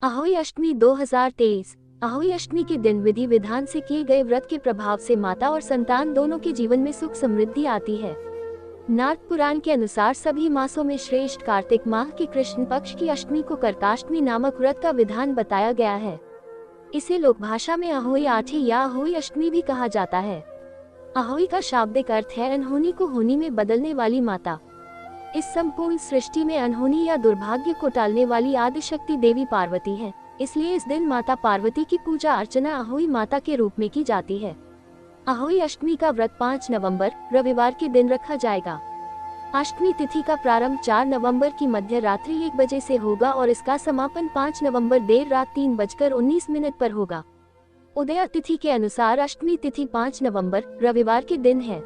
अहोई अष्टमी 2023। अहोई अष्टमी के दिन विधि विधान से किए गए व्रत के प्रभाव से माता और संतान दोनों के जीवन में सुख समृद्धि आती है। नारद पुराण के अनुसार सभी मासों में श्रेष्ठ कार्तिक माह के कृष्ण पक्ष की अष्टमी को कर्काष्टमी नामक व्रत का विधान बताया गया है। इसे लोक भाषा में अहोई आठी या अहोई अष्टमी भी कहा जाता है। अहोई का शाब्दिक अर्थ है अनहोनी को होनी में बदलने वाली माता। इस संपूर्ण सृष्टि में अनहोनी या दुर्भाग्य को टालने वाली आदिशक्ति देवी पार्वती है, इसलिए इस दिन माता पार्वती की पूजा अर्चना अहोई माता के रूप में की जाती है। अहोई अष्टमी का व्रत 5 नवंबर रविवार के दिन रखा जाएगा। अष्टमी तिथि का प्रारंभ 4 नवंबर की मध्य रात्रि 1 बजे से होगा और इसका समापन 5 नवंबर देर रात 3:19 पर होगा। उदय तिथि के अनुसार अष्टमी तिथि 5 नवंबर रविवार के दिन है,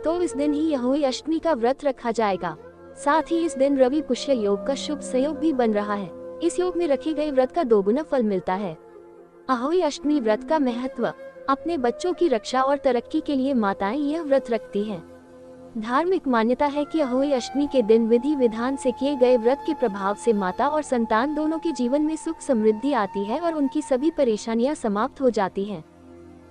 तो इस दिन ही अहोई अष्टमी का व्रत रखा जाएगा। साथ ही इस दिन रवि पुष्य योग का शुभ संयोग भी बन रहा है। इस योग में रखे गए व्रत का दोगुना फल मिलता है। अहोई अष्टमी व्रत का महत्व। अपने बच्चों की रक्षा और तरक्की के लिए माताएं यह व्रत रखती हैं। धार्मिक मान्यता है कि अहोई अष्टमी के दिन विधि विधान से किए गए व्रत के प्रभाव से माता और संतान दोनों के जीवन में सुख समृद्धि आती है और उनकी सभी परेशानियां समाप्त हो जाती हैं।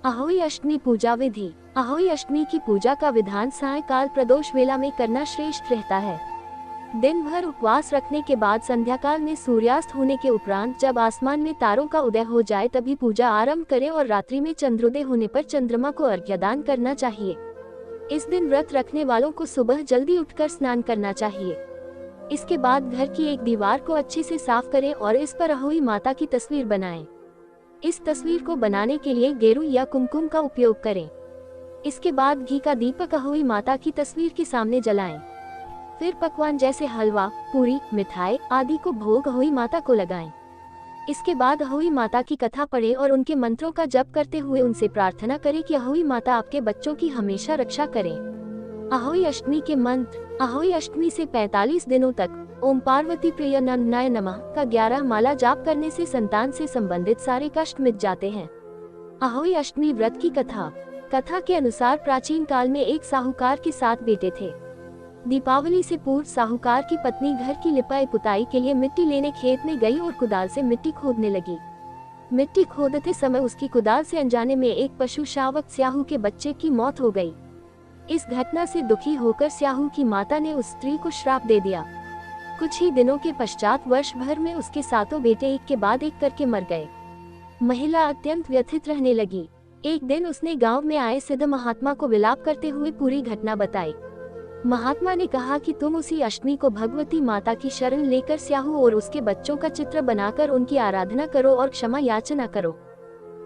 अहोई अष्टमी पूजा विधि। अहोई अष्टमी की पूजा का विधान सायंकाल प्रदोष वेला में करना श्रेष्ठ रहता है। दिन भर उपवास रखने के बाद संध्याकाल में सूर्यास्त होने के उपरांत जब आसमान में तारों का उदय हो जाए तभी पूजा आरंभ करें और रात्रि में चंद्रोदय होने पर चंद्रमा को अर्घ्यदान करना चाहिए। इस दिन व्रत रखने वालों को सुबह जल्दी उठकर स्नान करना चाहिए। इसके बाद घर की एक दीवार को अच्छे से साफ करें और इस पर अहोई माता की तस्वीर बनाएं। इस तस्वीर को बनाने के लिए गेरू या कुमकुम का उपयोग करें। इसके बाद घी का दीपक अहोई माता की तस्वीर के सामने जलाएं। फिर पकवान जैसे हलवा, पूरी, मिठाई आदि को भोग अहोई माता को लगाएं। इसके बाद अहोई माता की कथा पढ़ें और उनके मंत्रों का जप करते हुए उनसे प्रार्थना करें कि अहोई माता आपके बच्चों की हमेशा रक्षा करें। अहोई अष्टमी के मंत्र। अहोई अष्टमी से 45 दिनों तक ओम पार्वती प्रिय नमः नमः का 11 माला जाप करने से संतान से संबंधित सारे कष्ट मिट जाते हैं। अहोई अष्टमी व्रत की कथा। कथा के अनुसार प्राचीन काल में एक साहूकार के 7 बेटे थे। दीपावली से पूर्व साहूकार की पत्नी घर की लिपाई पुताई के लिए मिट्टी लेने खेत में गई और कुदाल से मिट्टी खोदने लगी। मिट्टी खोदते समय उसकी कुदाल से अनजाने में एक पशु शावक स्याहू के बच्चे की मौत हो गई। इस घटना से दुखी होकर स्याहू की माता ने उस स्त्री को श्राप दे दिया। कुछ ही दिनों के पश्चात वर्ष भर में उसके 7 बेटे एक के बाद एक करके मर गए। महिला अत्यंत व्यथित रहने लगी। एक दिन उसने गांव में आए सिद्ध महात्मा को विलाप करते हुए पूरी घटना बताई। महात्मा ने कहा कि तुम उसी अष्टमी को भगवती माता की शरण लेकर स्याहू और उसके बच्चों का चित्र बनाकर उनकी आराधना करो और क्षमा याचना करो।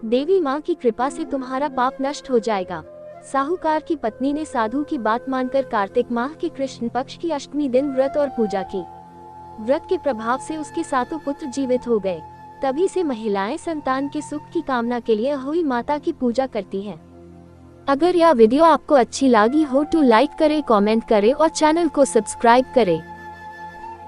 देवी माँ की कृपा से तुम्हारा पाप नष्ट हो जाएगा। साहूकार की पत्नी ने साधु की बात मानकर कार्तिक माह के कृष्ण पक्ष की अष्टमी दिन व्रत और पूजा की। व्रत के प्रभाव से उसके 7 पुत्र जीवित हो गए। तभी से महिलाएं संतान के सुख की कामना के लिए अहोई माता की पूजा करती हैं। अगर यह वीडियो आपको अच्छी लगी हो तो लाइक करें, कमेंट करें और चैनल को सब्सक्राइब करें।